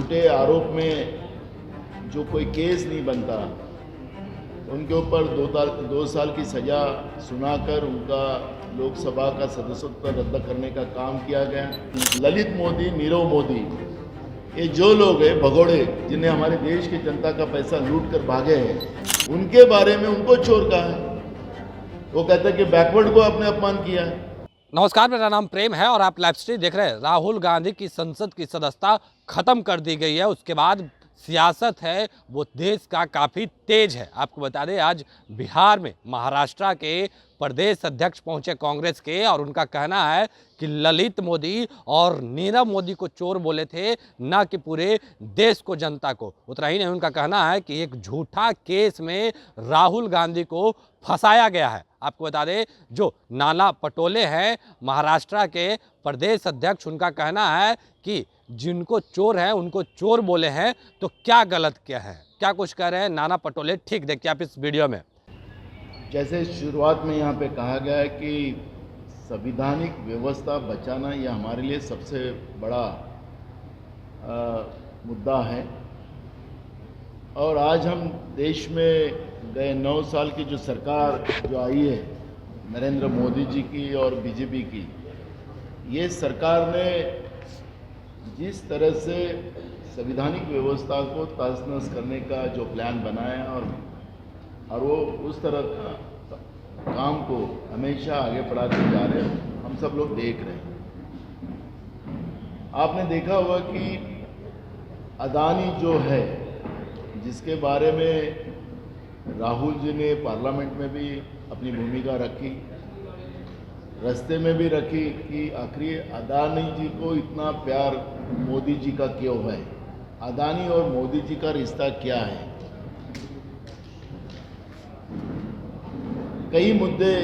झूठे आरोप में जो कोई केस नहीं बनता, उनके ऊपर 2 साल की सज़ा सुनाकर उनका लोकसभा का सदस्यत्व रद्द करने का काम किया गया। ललित मोदी, नीरव मोदी, ये जो लोग हैं भगोड़े, जिन्हें हमारे देश की जनता का पैसा लूट कर भागे हैं, उनके बारे में उनको चोर कहा है। वो कहते हैं कि बैकवर्ड को आपने अपमान किया है। नमस्कार, मेरा नाम प्रेम है और आप लाइव स्ट्रीम देख रहे हैं। राहुल गांधी की संसद की सदस्यता खत्म कर दी गई है। उसके बाद सियासत है वो देश का काफ़ी तेज है। आपको बता दें, आज बिहार में महाराष्ट्र के प्रदेश अध्यक्ष पहुंचे कांग्रेस के, और उनका कहना है कि ललित मोदी और नीरव मोदी को चोर बोले थे, ना कि पूरे देश को, जनता को। उतना ही नहीं, उनका कहना है कि एक झूठा केस में राहुल गांधी को फंसाया गया है। आपको बता दें, जो नाना पटोले हैं महाराष्ट्र के प्रदेश अध्यक्ष, उनका कहना है कि जिनको चोर है उनको चोर बोले हैं, तो क्या गलत किया है, क्या कुछ कह रहे हैं नाना पटोले, ठीक देखिए आप इस वीडियो में। जैसे शुरुआत में यहाँ पे कहा गया है कि संवैधानिक व्यवस्था बचाना यह हमारे लिए सबसे बड़ा मुद्दा है। और आज हम देश में गए 9 साल की जो सरकार जो आई है नरेंद्र मोदी जी की और बीजेपी की, ये सरकार ने जिस तरह से संवैधानिक व्यवस्था को तहस-नहस करने का जो प्लान बनाया और वो उस तरह का काम को हमेशा आगे बढ़ाते जा रहे हैं, हम सब लोग देख रहे हैं। आपने देखा होगा कि अदानी जो है, जिसके बारे में राहुल जी ने पार्लियामेंट में भी अपनी भूमिका रखी, रास्ते में भी रखी कि आखिर अदानी जी को इतना प्यार मोदी जी का क्यों है, अदानी और मोदी जी का रिश्ता क्या है। कई मुद्दे,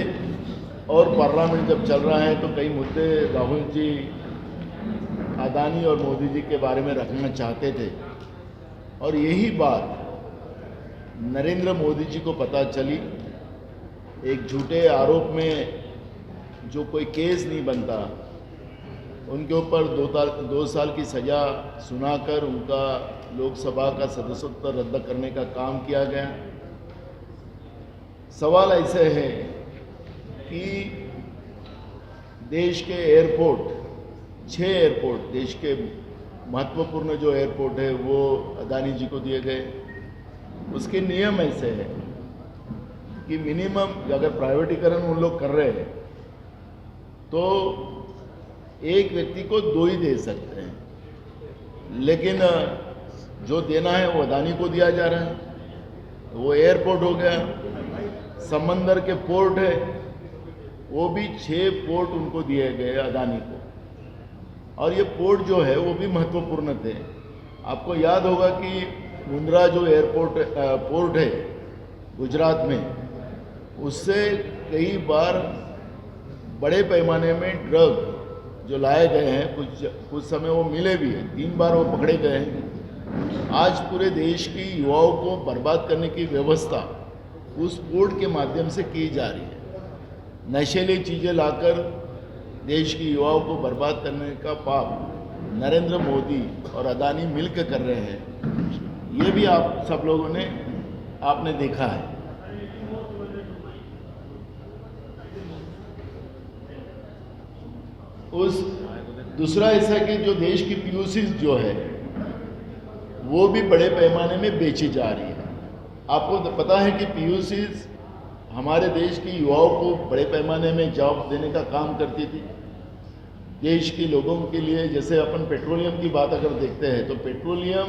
और पार्लियामेंट जब चल रहा है तो कई मुद्दे राहुल जी अदानी और मोदी जी के बारे में रखना चाहते थे, और यही बात नरेंद्र मोदी जी को पता चली। एक झूठे आरोप में जो कोई केस नहीं बनता, उनके ऊपर 2 साल की सज़ा सुनाकर उनका लोकसभा का सदस्यत्व रद्द करने का काम किया गया। सवाल ऐसे है कि देश के एयरपोर्ट, 6 एयरपोर्ट, देश के महत्वपूर्ण जो एयरपोर्ट है वो अदानी जी को दिए गए। उसके नियम ऐसे हैं कि मिनिमम अगर प्राइवेटीकरण उन लोग कर रहे हैं तो एक व्यक्ति को 2 ही दे सकते हैं, लेकिन जो देना है वो अदानी को दिया जा रहा है। वो एयरपोर्ट हो गया, समंदर के पोर्ट है, वो भी 6 पोर्ट उनको दिए गए अदानी को, और ये पोर्ट जो है वो भी महत्वपूर्ण थे। आपको याद होगा कि मुंद्रा जो पोर्ट है गुजरात में, उससे कई बार बड़े पैमाने में ड्रग जो लाए गए हैं, कुछ समय वो मिले भी हैं, 3 बार वो पकड़े गए हैं। आज पूरे देश की युवाओं को बर्बाद करने की व्यवस्था उस पोर्ट के माध्यम से की जा रही है। नशीली चीज़ें लाकर देश की युवाओं को बर्बाद करने का पाप नरेंद्र मोदी और अदानी मिलकर कर रहे हैं। ये भी आप सब लोगों ने आपने देखा है। दूसरा ऐसा कि जो देश की पीयूसीज जो है वो भी बड़े पैमाने में बेची जा रही है। आपको तो पता है कि पीयूसीज हमारे देश की युवाओं को बड़े पैमाने में जॉब देने का काम करती थी। देश के लोगों के लिए, जैसे अपन पेट्रोलियम की बात अगर देखते हैं तो पेट्रोलियम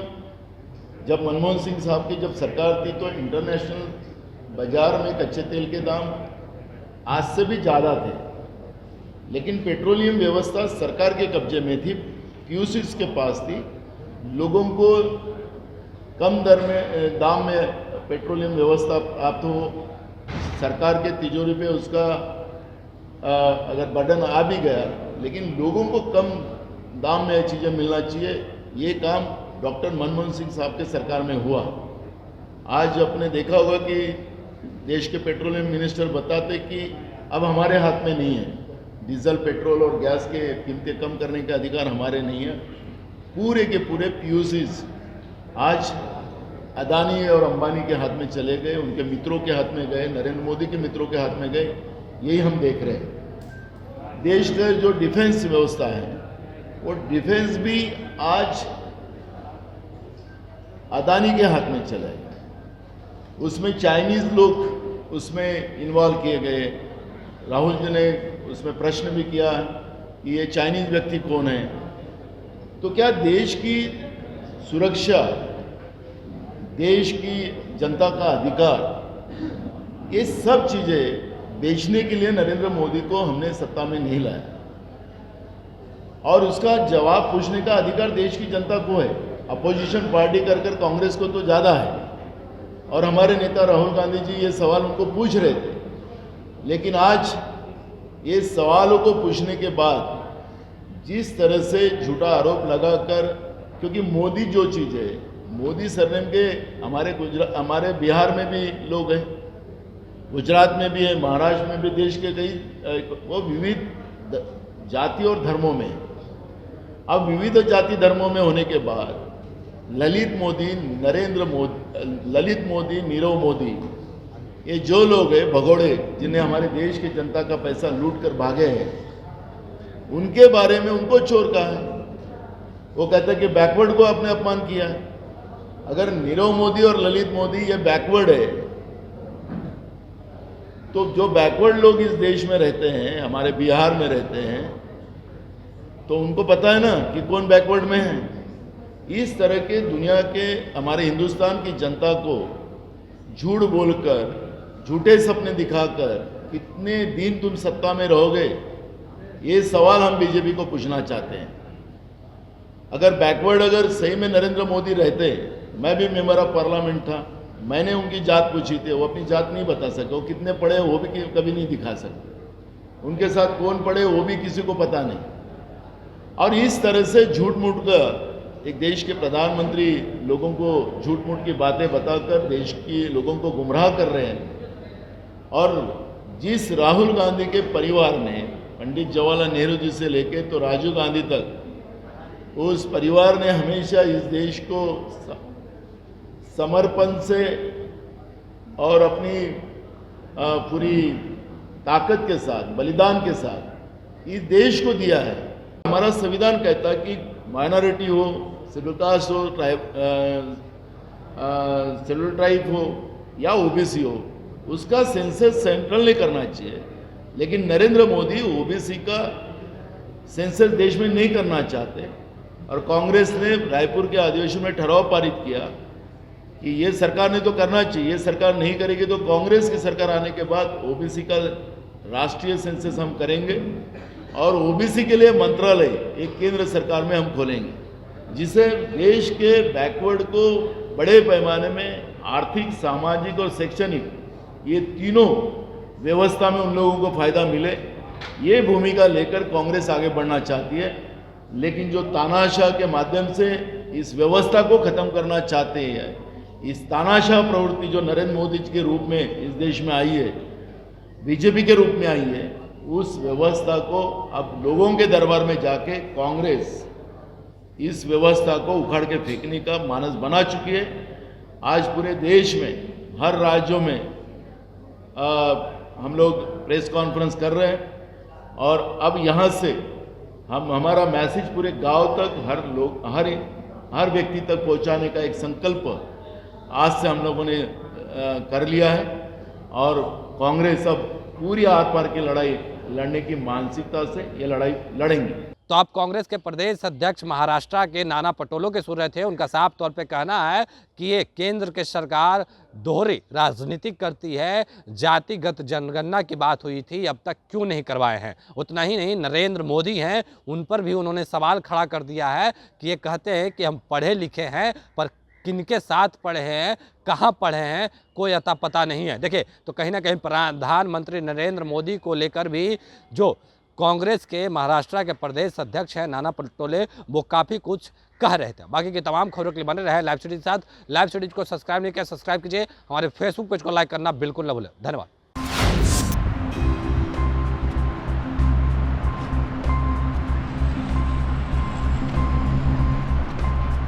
जब मनमोहन सिंह साहब की जब सरकार थी तो इंटरनेशनल बाजार में कच्चे तेल के दाम आज से भी ज़्यादा थे, लेकिन पेट्रोलियम व्यवस्था सरकार के कब्जे में थी, पीयूसीज के पास थी। लोगों को कम दर में, दाम में पेट्रोलियम व्यवस्था प्राप्त हो, सरकार के तिजोरी पे उसका अगर बर्डन आ भी गया, लेकिन लोगों को कम दाम में चीज़ें मिलना चाहिए। ये काम डॉक्टर मनमोहन सिंह साहब के सरकार में हुआ। आज आपने देखा होगा कि देश के पेट्रोलियम मिनिस्टर बताते कि अब हमारे हाथ में नहीं है, डीजल, पेट्रोल और गैस के कीमतें कम करने का अधिकार हमारे नहीं है। पूरे के पूरे पीयूसीज आज अदानी और अंबानी के हाथ में चले गए, उनके मित्रों के हाथ में गए, नरेंद्र मोदी के मित्रों के हाथ में गए। यही हम देख रहे हैं। देश का जो डिफेंस व्यवस्था है वो डिफेंस भी आज अदानी के हाथ में चला गया। उसमें चाइनीज लोग उसमें इन्वॉल्व किए गए। राहुल जी ने उसमें प्रश्न भी किया कि ये चाइनीज व्यक्ति कौन है। तो क्या देश की सुरक्षा, देश की जनता का अधिकार, ये सब चीज़ें बेचने के लिए नरेंद्र मोदी को हमने सत्ता में नहीं लाया, और उसका जवाब पूछने का अधिकार देश की जनता को है। अपोजिशन पार्टी कर कांग्रेस को तो ज़्यादा है, और हमारे नेता राहुल गांधी जी ये सवाल उनको पूछ रहे थे। लेकिन आज ये सवालों को पूछने के बाद जिस तरह से झूठा आरोप लगाकर, क्योंकि मोदी जो चीज़ है, मोदी सरनेम के हमारे बिहार में भी लोग हैं, गुजरात में भी है, महाराष्ट्र में भी, देश के कई वो विविध जाति और धर्मों में। अब विविध जाति धर्मों में होने के बाद ललित मोदी, नीरव मोदी, ये जो लोग हैं भगोड़े, जिन्हें हमारे देश की जनता का पैसा लूट कर भागे हैं, उनके बारे में उनको चोर कहा है। वो कहते हैं कि बैकवर्ड को आपने अपमान किया है। अगर नीरव मोदी और ललित मोदी ये बैकवर्ड है, तो जो बैकवर्ड लोग इस देश में रहते हैं, हमारे बिहार में रहते हैं, तो उनको पता है ना कि कौन बैकवर्ड में है। इस तरह के दुनिया के, हमारे हिंदुस्तान की जनता को झूठ बोलकर, झूठे सपने दिखाकर कितने दिन तुम सत्ता में रहोगे, ये सवाल हम बीजेपी को पूछना चाहते हैं। अगर बैकवर्ड अगर सही में नरेंद्र मोदी रहते, मैं भी मेंबर ऑफ पार्लियामेंट था, मैंने उनकी जात पूछी थी, वो अपनी जात नहीं बता सके, वो कितने पढ़े वो भी कभी नहीं दिखा सकते, उनके साथ कौन पढ़े वो भी किसी को पता नहीं। और इस तरह से झूठ मूठ का एक देश के प्रधानमंत्री लोगों को झूठ मूठ की बातें बताकर देश के लोगों को गुमराह कर रहे हैं। और जिस राहुल गांधी के परिवार ने, पंडित जवाहरलाल नेहरू जी से लेके तो राजीव गांधी तक, उस परिवार ने हमेशा इस देश को समर्पण से और अपनी पूरी ताकत के साथ, बलिदान के साथ इस देश को दिया है। हमारा संविधान कहता है कि माइनॉरिटी हो, शेड्यूल कास्ट हो, शेड्यूल ट्राइब हो या ओबीसी हो, उसका सेंसस सेंट्रल ने करना चाहिए। लेकिन नरेंद्र मोदी ओबीसी का सेंसस देश में नहीं करना चाहते, और कांग्रेस ने रायपुर के अधिवेशन में ठराव पारित किया कि ये सरकार ने तो करना चाहिए, ये सरकार नहीं करेगी तो कांग्रेस की सरकार आने के बाद ओबीसी का राष्ट्रीय सेंसस हम करेंगे, और ओबीसी के लिए मंत्रालय एक केंद्र सरकार में हम खोलेंगे, जिससे देश के बैकवर्ड को बड़े पैमाने में आर्थिक, सामाजिक और शैक्षणिक, ये तीनों व्यवस्था में उन लोगों को फायदा मिले। ये भूमिका लेकर कांग्रेस आगे बढ़ना चाहती है। लेकिन जो तानाशाह के माध्यम से इस व्यवस्था को खत्म करना चाहते हैं, इस तानाशाह प्रवृत्ति जो नरेंद्र मोदी के रूप में इस देश में आई है, बीजेपी के रूप में आई है, उस व्यवस्था को अब लोगों के दरबार में जाके कांग्रेस इस व्यवस्था को उखाड़ के फेंकने का मानस बना चुकी है। आज पूरे देश में हर राज्यों में हम लोग प्रेस कॉन्फ्रेंस कर रहे हैं, और अब यहाँ से हमारा मैसेज पूरे गांव तक, हर व्यक्ति तक पहुँचाने का एक संकल्प आज से हम लोगों ने कर लिया है। और कांग्रेस अब पूरी आर पार की लड़ाई लड़ने की मानसिकता से ये लड़ाई लड़ेंगे। तो आप कांग्रेस के प्रदेश अध्यक्ष महाराष्ट्र के नाना पटोले के सुन रहे थे। उनका साफ तौर पे कहना है कि ये केंद्र की सरकार दोहरी राजनीति करती है। जातिगत जनगणना की बात हुई थी, अब तक क्यों नहीं करवाए हैं। उतना ही नहीं, नरेंद्र मोदी हैं, उन पर भी उन्होंने सवाल खड़ा कर दिया है कि ये कहते हैं कि हम पढ़े लिखे हैं, पर किनके साथ पढ़े हैं, कहाँ पढ़े हैं, कोई अता पता नहीं है। देखिए, तो कहीं ना कहीं प्रधानमंत्री नरेंद्र मोदी को लेकर भी जो कांग्रेस के महाराष्ट्र के प्रदेश अध्यक्ष हैं नाना पटोले, वो काफ़ी कुछ कह रहे थे। बाकी की तमाम खबरों के लिए बने रहे लाइव स्टडी के साथ। लाइव स्टडी को सब्सक्राइब नहीं किया, सब्सक्राइब कीजिए। हमारे फेसबुक पेज को लाइक करना बिल्कुल न भूलें। धन्यवाद।